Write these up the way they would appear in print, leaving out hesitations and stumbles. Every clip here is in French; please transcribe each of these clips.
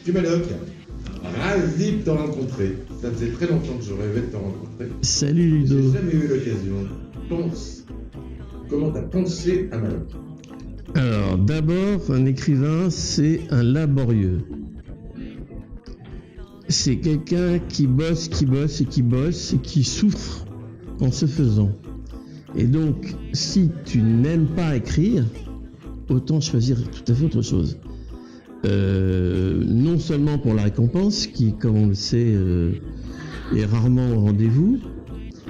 suis Maloc, ravi de te rencontrer. Ça faisait très longtemps que je rêvais de te rencontrer. Salut Ludo. J'ai jamais eu l'occasion. Comment t'as pensé à Maloc? Alors, d'abord, un écrivain, c'est un laborieux. C'est quelqu'un qui bosse et qui souffre en se faisant. Et donc, si tu n'aimes pas écrire, autant choisir tout à fait autre chose. Non seulement pour la récompense, qui, comme on le sait, est rarement au rendez-vous,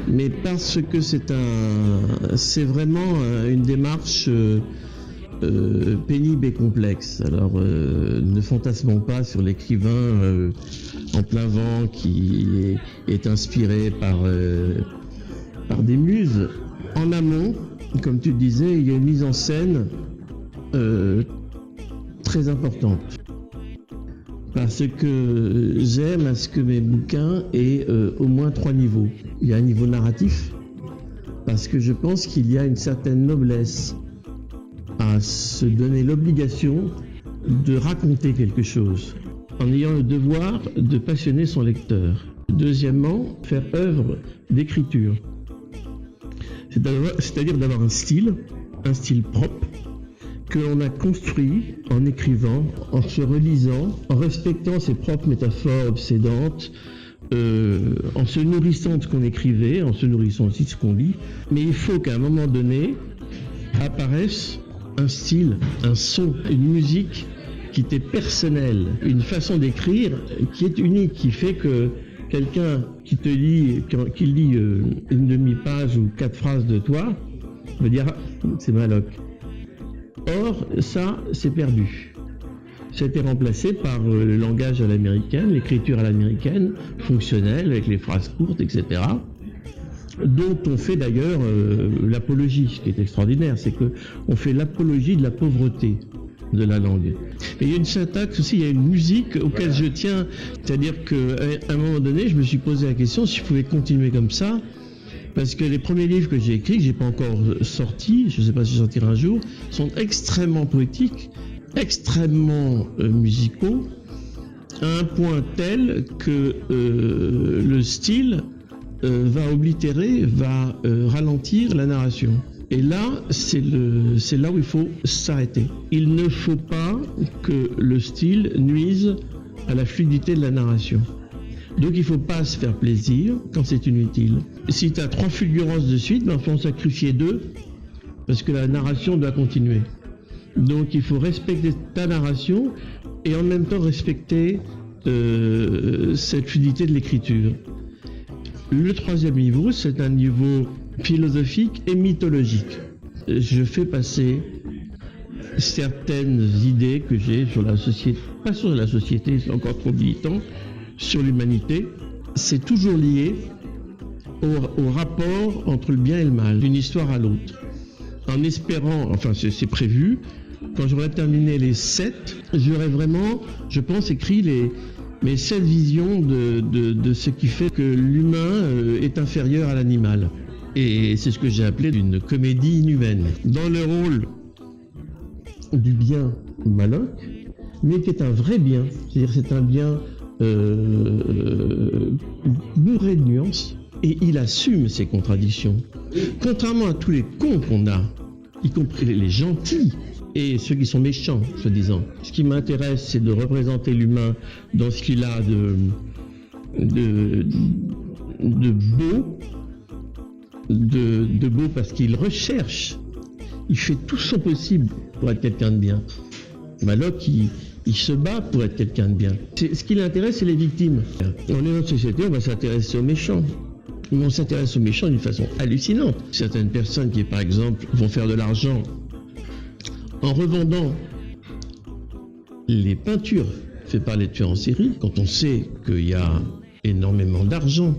mais parce que c'est vraiment une démarche pénible et complexe. Alors, ne fantasmons pas sur l'écrivain en plein vent qui est inspiré par des muses. En amont, comme tu le disais, il y a une mise en scène très importante. Parce que j'aime à ce que mes bouquins aient au moins 3 niveaux. Il y a un niveau narratif, parce que je pense qu'il y a une certaine noblesse à se donner l'obligation de raconter quelque chose, en ayant le devoir de passionner son lecteur. Deuxièmement, faire œuvre d'écriture. C'est-à-dire d'avoir un style propre, que l'on a construit en écrivant, en se relisant, en respectant ses propres métaphores obsédantes, en se nourrissant de ce qu'on écrivait, en se nourrissant aussi de ce qu'on lit. Mais il faut qu'à un moment donné apparaisse un style, un son, une musique qui t'est personnelle, une façon d'écrire qui est unique, qui fait que quelqu'un qui lit une demi-page ou 4 phrases de toi veut dire c'est Maloc. Or, ça, c'est perdu. Ça a été remplacé par le langage à l'américaine, l'écriture à l'américaine, fonctionnelle, avec les phrases courtes, etc., dont on fait d'ailleurs l'apologie. Ce qui est extraordinaire, c'est qu'on fait l'apologie de la pauvreté de la langue. Et il y a une syntaxe aussi, il y a une musique auquel je tiens, c'est-à-dire qu'à un moment donné, je me suis posé la question si je pouvais continuer comme ça, parce que les premiers livres que j'ai écrits, que j'ai pas encore sortis, je ne sais pas si je sortirai un jour, sont extrêmement poétiques, extrêmement musicaux, à un point tel que le style va oblitérer, va ralentir la narration. Et là, c'est là où il faut s'arrêter. Il ne faut pas que le style nuise à la fluidité de la narration. Donc il ne faut pas se faire plaisir quand c'est inutile. Si tu as 3 fulgurances de suite, il faut en sacrifier 2, parce que la narration doit continuer. Donc il faut respecter ta narration et en même temps respecter cette fluidité de l'écriture. Le 3e niveau, c'est un niveau philosophique et mythologique. Je fais passer certaines idées que j'ai sur la société, pas sur la société, c'est encore trop militant, sur l'humanité. C'est toujours lié au rapport entre le bien et le mal, d'une histoire à l'autre. En espérant, enfin c'est prévu, quand j'aurai terminé les 7, j'aurai vraiment, je pense, écrit mes 7 visions de ce qui fait que l'humain est inférieur à l'animal. Et c'est ce que j'ai appelé une comédie inhumaine. Dans le rôle du bien Maloc, mais qui est un vrai bien, c'est-à-dire c'est un bien bourré de nuances, et il assume ses contradictions. Contrairement à tous les cons qu'on a, y compris les gentils, et ceux qui sont méchants, soi-disant. Ce qui m'intéresse, c'est de représenter l'humain dans ce qu'il a de beau, de beau parce qu'il recherche, il fait tout son possible pour être quelqu'un de bien. Maloc, il se bat pour être quelqu'un de bien. Ce qui l'intéresse, c'est les victimes. On est dans une société, on va s'intéresser aux méchants. Mais on s'intéresse aux méchants d'une façon hallucinante. Certaines personnes qui, par exemple, vont faire de l'argent en revendant les peintures faites par les tueurs en série, quand on sait qu'il y a énormément d'argent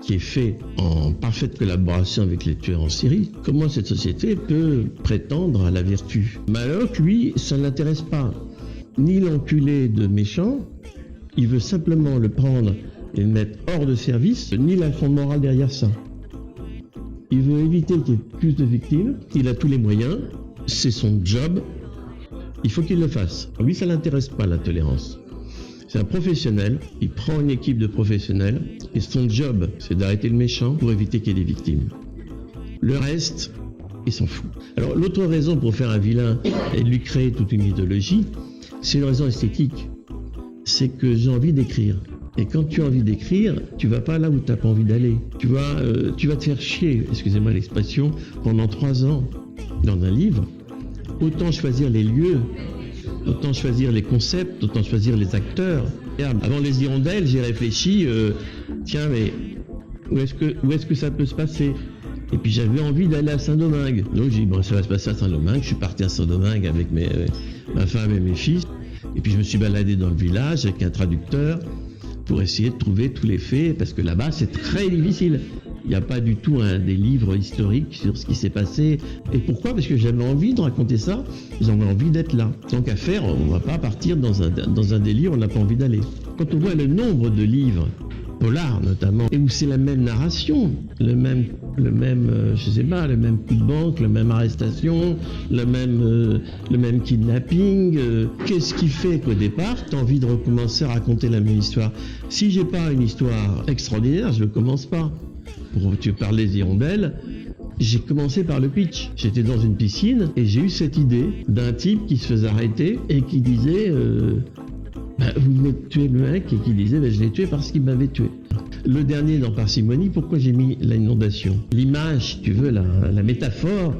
qui est fait en parfaite collaboration avec les tueurs en série, comment cette société peut prétendre à la vertu? Maloc, lui, ça ne l'intéresse pas. Ni l'enculé de méchant, il veut simplement le prendre et le mettre hors de service, ni la fond morale derrière ça. Il veut éviter qu'il y ait plus de victimes, il a tous les moyens, c'est son job, il faut qu'il le fasse. Lui, ça ne l'intéresse pas, la tolérance. C'est un professionnel, il prend une équipe de professionnels et son job, c'est d'arrêter le méchant pour éviter qu'il y ait des victimes. Le reste, il s'en fout. Alors l'autre raison pour faire un vilain et lui créer toute une idéologie, c'est une raison esthétique. C'est que j'ai envie d'écrire. Et quand tu as envie d'écrire, tu vas pas là où tu n'as pas envie d'aller. Tu vas te faire chier, excusez-moi l'expression, pendant 3 ans dans un livre. Autant choisir les lieux, autant choisir les concepts, autant choisir les acteurs. Avant Les Hirondelles, j'ai réfléchi, tiens, mais où est-ce que ça peut se passer? Et puis j'avais envie d'aller à Saint-Domingue. Donc j'ai dit, bon, ça va se passer à Saint-Domingue. Je suis parti à Saint-Domingue avec ma femme et mes fils. Et puis je me suis baladé dans le village avec un traducteur pour essayer de trouver tous les faits, parce que là-bas c'est très difficile. Il n'y a pas du tout des livres historiques sur ce qui s'est passé. Et pourquoi? Parce que j'avais envie de raconter ça, j'avais envie d'être là. Tant qu'à faire, on ne va pas partir dans un délire où on n'a pas envie d'aller. Quand on voit le nombre de livres, polars notamment, et où c'est la même narration, le même coup de banque, la même arrestation, le même kidnapping, qu'est-ce qui fait qu'au départ, tu as envie de recommencer à raconter la même histoire? Si j'ai pas une histoire extraordinaire, je ne commence pas. Tu parlais des hirondelles, j'ai commencé par le pitch. J'étais dans une piscine et j'ai eu cette idée d'un type qui se faisait arrêter et qui disait vous venez de tuer le mec, et qui disait je l'ai tué parce qu'il m'avait tué. Le dernier dans Parcimonie, pourquoi j'ai mis l'inondation? L'image, si tu veux, la métaphore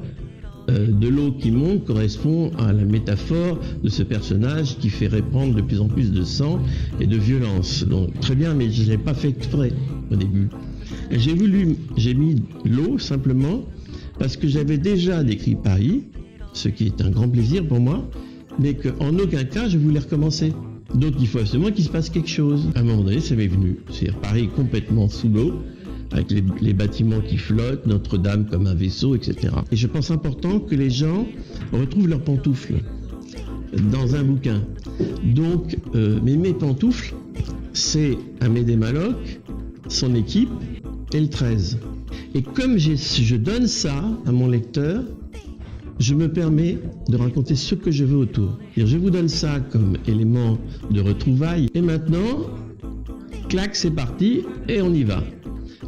de l'eau qui monte correspond à la métaphore de ce personnage qui fait répandre de plus en plus de sang et de violence. Donc très bien, mais je ne l'ai pas fait exprès au début. J'ai mis l'eau simplement parce que j'avais déjà décrit Paris, ce qui est un grand plaisir pour moi, mais qu'en aucun cas je voulais recommencer. Donc il faut absolument qu'il se passe quelque chose. À un moment donné, ça m'est venu. C'est-à-dire Paris complètement sous l'eau, avec les bâtiments qui flottent, Notre-Dame comme un vaisseau, etc. Et je pense important que les gens retrouvent leurs pantoufles dans un bouquin. Donc, mais mes pantoufles, c'est Amédée Maloc, son équipe et le 13. Et comme je donne ça à mon lecteur, je me permets de raconter ce que je veux autour. Je vous donne ça comme élément de retrouvailles. Et maintenant, clac, c'est parti et on y va.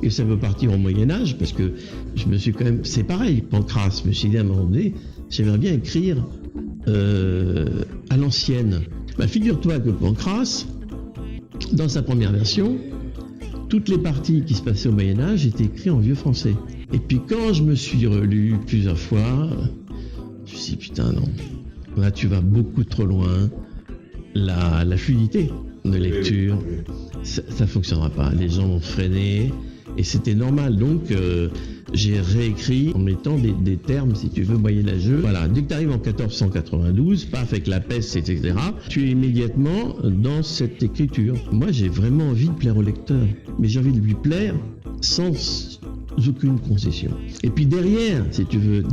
Et ça peut partir au Moyen-Âge parce que je me suis quand même... C'est pareil, Pancrace, je me suis dit à un moment donné, j'aimerais bien écrire à l'ancienne. Figure-toi que Pancrace, dans sa première version, toutes les parties qui se passaient au Moyen-Âge étaient écrites en vieux français. Et puis quand je me suis relu plusieurs fois, je me suis dit putain non, là tu vas beaucoup trop loin, la fluidité de lecture, ça fonctionnera pas, les gens vont freiner, et c'était normal, donc j'ai réécrit en mettant des termes, si tu veux, moyenâgeux. Voilà, dès que tu arrives en 1492, paf, avec la peste, etc., tu es immédiatement dans cette écriture. Moi, j'ai vraiment envie de plaire au lecteur, mais j'ai envie de lui plaire sans aucune concession. Et puis derrière, si tu veux,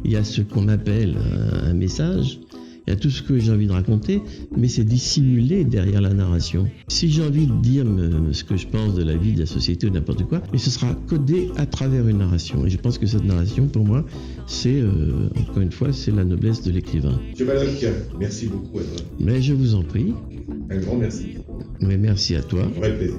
il y a ce qu'on appelle un message, il y a tout ce que j'ai envie de raconter, mais c'est dissimulé derrière la narration. Si j'ai envie de dire ce que je pense de la vie, de la société ou n'importe quoi, mais ce sera codé à travers une narration. Et je pense que cette narration, pour moi, c'est, encore une fois, c'est la noblesse de l'écrivain. Monsieur Maloc, merci beaucoup à toi. Mais je vous en prie. Un grand merci. Mais merci à toi. Un vrai plaisir.